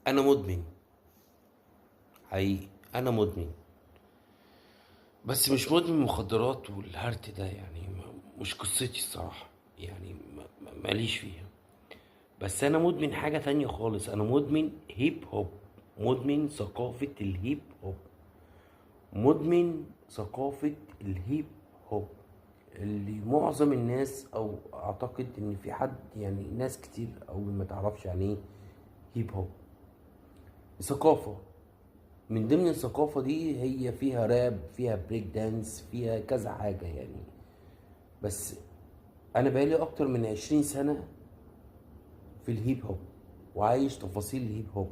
انا مدمن حقيقي. انا مدمن، بس مش مدمن مخدرات والهرت ده، يعني مش قصتي الصراحة، يعني ماليش فيها. بس انا مدمن حاجة تانية خالص، انا مدمن هيب هوب، مدمن ثقافة الهيب هوب، مدمن ثقافة الهيب هوب اللي معظم الناس، او اعتقد ان في حد، يعني ناس كتير او ما تعرفش يعني ايه هيب هوب. ثقافة، من ضمن الثقافة دي هي فيها راب، فيها بريك دانس، فيها كذا حاجة يعني. بس انا بقالي اكتر من 20 سنة في الهيب هوب، وعايش تفاصيل الهيب هوب.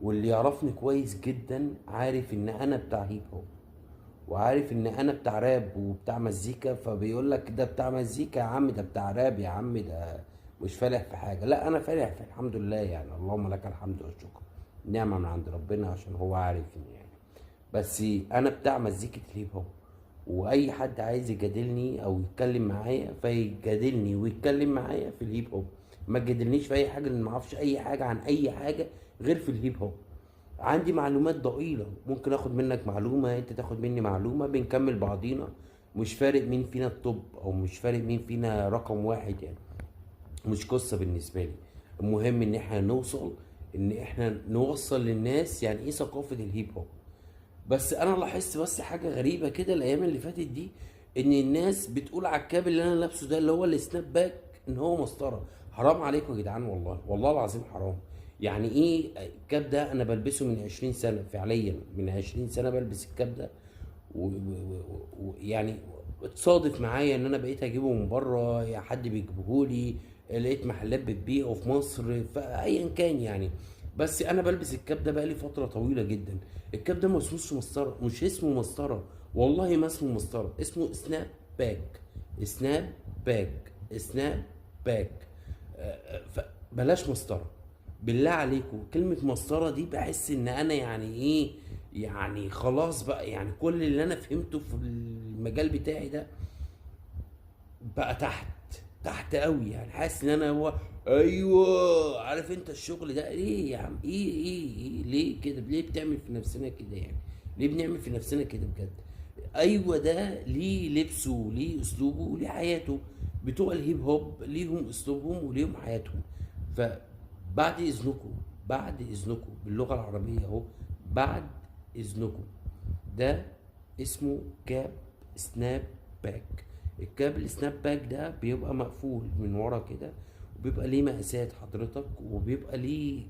واللي يعرفني كويس جدا عارف ان انا بتاع هيب هوب، وعارف ان انا بتاع راب وبتاع مزيكا. فبيقول لك ده بتاع مزيكا يا عم، ده بتاع راب يا عم، ده مش فالح في حاجة. لا، انا فالح في الحمد لله، يعني اللهم لك الحمد والشكر، نعمة من عند ربنا عشان هو عارفني يعني. بس انا بتاع مزيكة الهيب هوب، واي حد عايز يجادلني او يتكلم معايا فيجادلني ويتكلم معايا في الهيب هوب. ما تجادلنيش في اي حاجه، لان ما اعرفش اي حاجه عن اي حاجه غير في الهيب هوب. عندي معلومات ضئيله، ممكن اخد منك معلومه، انت تاخد مني معلومه، بنكمل بعضينا. مش فارق مين فينا الطب، او مش فارق مين فينا رقم واحد يعني. مش قصة بالنسبة لي. المهم ان احنا نوصل، ان احنا نوصل للناس يعني ايه ثقافة الهيب هوب. بس انا لاحظت بس حاجة غريبة كده الايام اللي فاتت دي، ان الناس بتقول على الكاب اللي انا لابسه ده اللي هو السناب باك ان هو مسطرة. حرام عليكم يا جدعان، والله والله العظيم حرام. يعني ايه الكاب ده؟ انا بلبسه من 20 سنة، فعليا من 20 سنة بلبس الكاب ده. ويعني اتصادف معايا ان انا بقيت اجيبه من بره، يا حد بيجيبهولي، لقيت محلات بتبيعه في مصر، فايا كان يعني. بس انا بلبس الكاب ده بقالي فتره طويله جدا. الكاب ده ما اسموش مسطره، مش اسمه مسطره، والله ما اسمه مسطره، اسمه سناب باك. سناب باك، سناب باك. فبلاش مسطره، بالله عليكم. كلمة مسطرة دي بحس ان انا يعني ايه، يعني خلاص بقى، يعني كل اللي انا فهمته في المجال بتاعي ده بقى تحت، تحت قوي. يعني حاسس ان انا هو، ايوه عارف انت الشغل ده ليه يا عم؟ ايه ليه كده؟ ليه بتعمل في نفسنا كده يعني؟ ليه بنعمل في نفسنا كده بجد؟ ايوه ده ليه لبسه وليه اسلوبه وليه حياته. بتوع الهيب هوب ليهم اسلوبهم وليهم حياتهم. فبعد اذنكم، بعد اذنكم باللغه العربيه اهو، بعد اذنكم، ده اسمه كاب سناب باك. الكاب السناب باك ده بيبقى مقفول من ورا كده، وبيبقى ليه مقاسات حضرتك، وبيبقى ليه